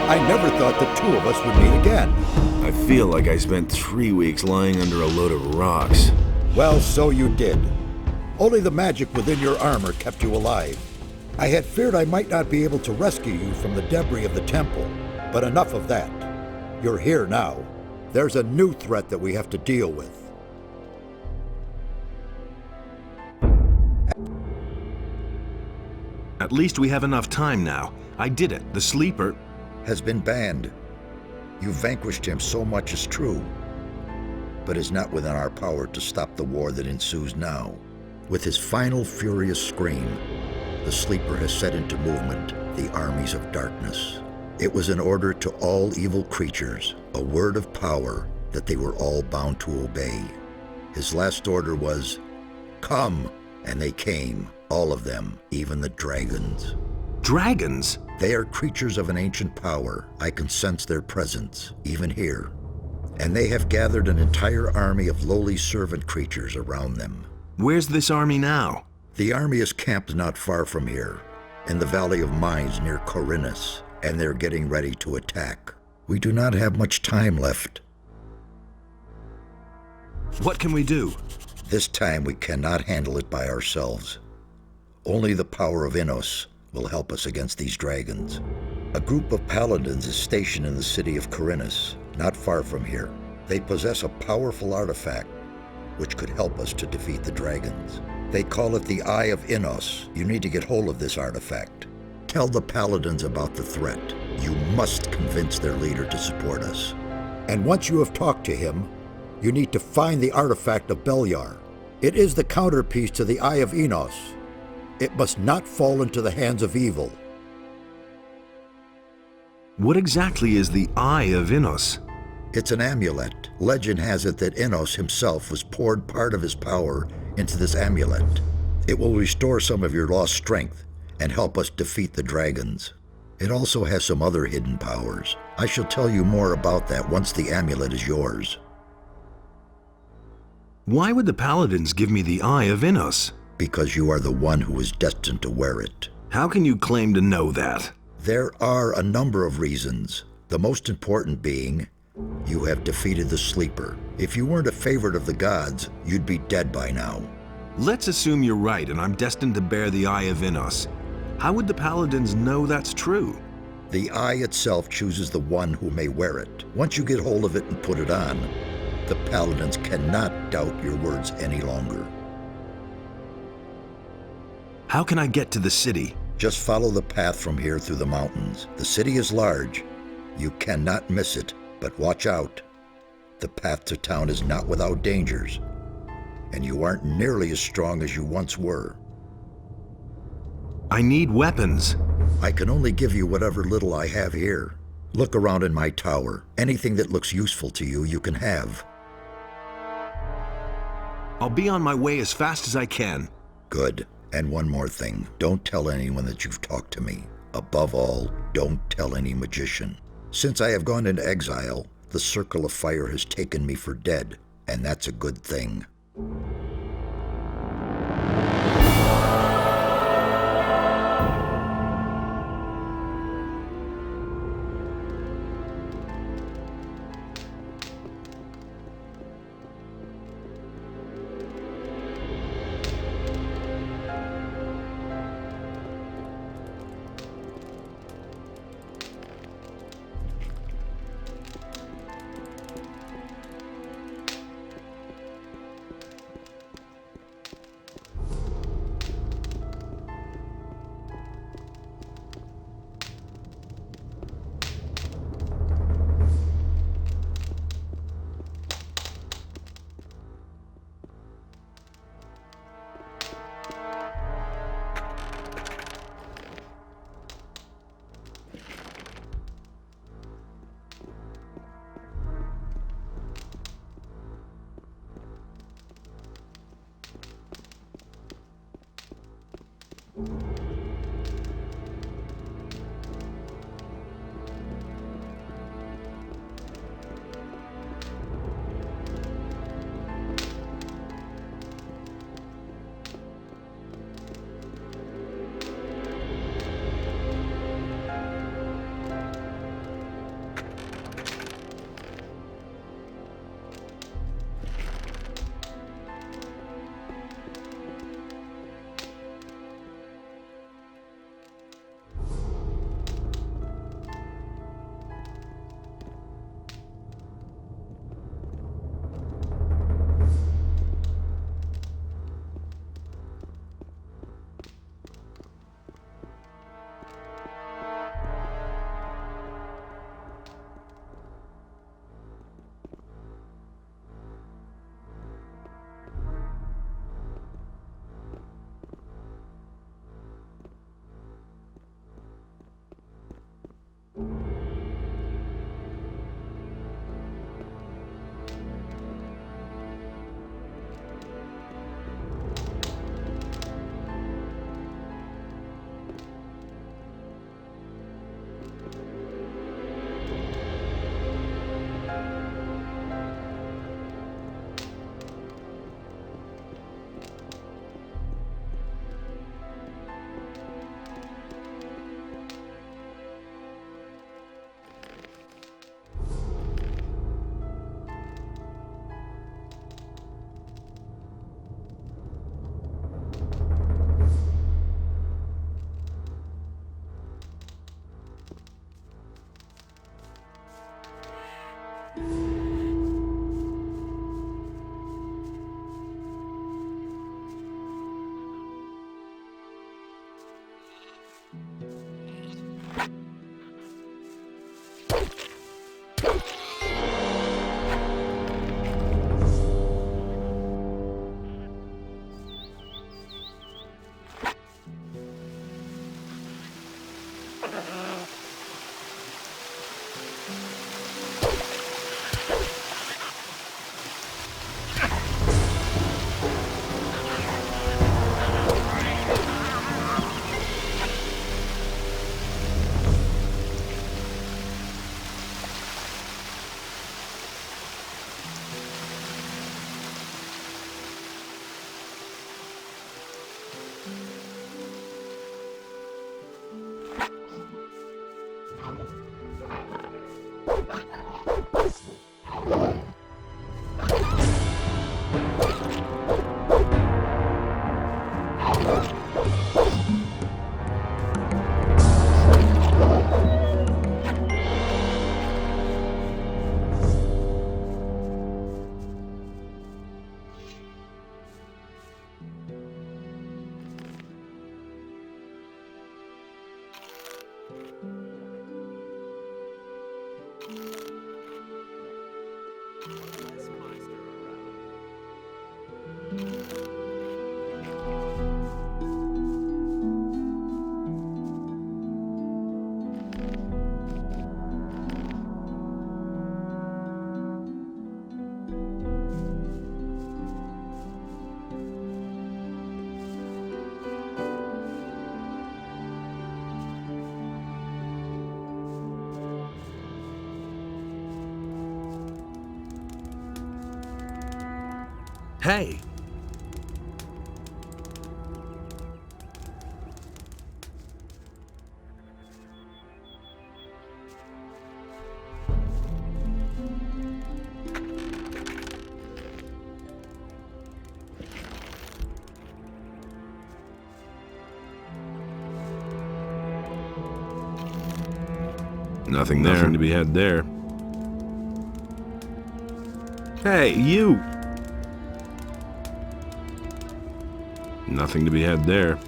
I never thought the two of us would meet again. I feel like I spent 3 weeks lying under a load of rocks. Well, so you did. Only the magic within your armor kept you alive. I had feared I might not be able to rescue you from the debris of the temple, but enough of that. You're here now. There's a new threat that we have to deal with. At least we have enough time now. I did it. The sleeper has been banned. You vanquished him, so much is true, but it's not within our power to stop the war that ensues now. With his final furious scream, the sleeper has set into movement the armies of darkness. It was an order to all evil creatures, a word of power that they were all bound to obey. His last order was, "Come," and they came, all of them, even the dragons. Dragons? They are creatures of an ancient power. I can sense their presence, even here. And they have gathered an entire army of lowly servant creatures around them. Where's this army now? The army is camped not far from here, in the Valley of Mines near Corinus, and they're getting ready to attack. We do not have much time left. What can we do? This time we cannot handle it by ourselves. Only the power of Innos will help us against these dragons. A group of paladins is stationed in the city of Corinus, not far from here. They possess a powerful artifact which could help us to defeat the dragons. They call it the Eye of Innos. You need to get hold of this artifact. Tell the paladins about the threat. You must convince their leader to support us. And once you have talked to him, you need to find the artifact of Beliar. It is the counterpiece to the Eye of Innos. It must not fall into the hands of evil. What exactly is the Eye of Innos? It's an amulet. Legend has it that Innos himself was poured part of his power into this amulet. It will restore some of your lost strength and help us defeat the dragons. It also has some other hidden powers. I shall tell you more about that once the amulet is yours. Why would the paladins give me the Eye of Innos? Because you are the one who is destined to wear it. How can you claim to know that? There are a number of reasons, the most important being, you have defeated the sleeper. If you weren't a favorite of the gods, you'd be dead by now. Let's assume you're right and I'm destined to bear the Eye of Innos. How would the paladins know that's true? The eye itself chooses the one who may wear it. Once you get hold of it and put it on, the paladins cannot doubt your words any longer. How can I get to the city? Just follow the path from here through the mountains. The city is large. You cannot miss it, but watch out. The path to town is not without dangers, and you aren't nearly as strong as you once were. I need weapons. I can only give you whatever little I have here. Look around in my tower. Anything that looks useful to you, you can have. I'll be on my way as fast as I can. Good. And one more thing. Don't tell anyone that you've talked to me. Above all, don't tell any magician. Since I have gone into exile, the Circle of Fire has taken me for dead, and that's a good thing. Hey! Nothing there. Nothing to be had there. Hey, you! Nothing to be had there.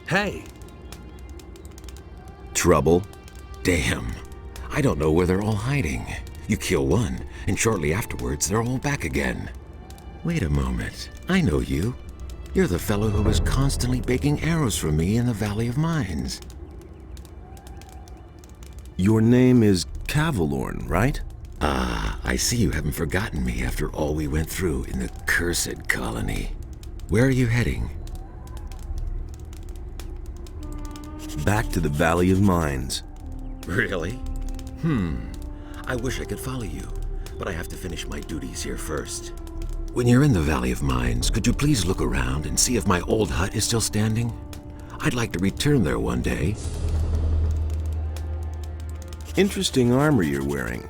Hey! Trouble? Damn. I don't know where they're all hiding. You kill one, and shortly afterwards they're all back again. Wait a moment. I know you. You're the fellow who was constantly baking arrows for me in the Valley of Mines. Your name is Cavalorn, right? Ah, I see you haven't forgotten me after all we went through in the cursed colony. Where are you heading? Back to the Valley of Mines. Really? I wish I could follow you, but I have to finish my duties here first. When you're in the Valley of Mines, could you please look around and see if my old hut is still standing? I'd like to return there one day. Interesting armor you're wearing.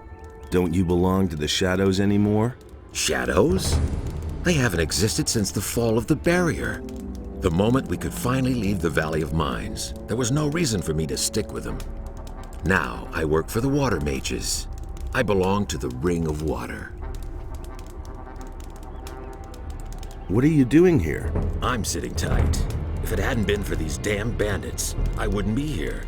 Don't you belong to the Shadows anymore? Shadows? They haven't existed since the fall of the barrier. The moment we could finally leave the Valley of Mines, there was no reason for me to stick with them. Now I work for the Water Mages. I belong to the Ring of Water. What are you doing here? I'm sitting tight. If it hadn't been for these damn bandits, I wouldn't be here.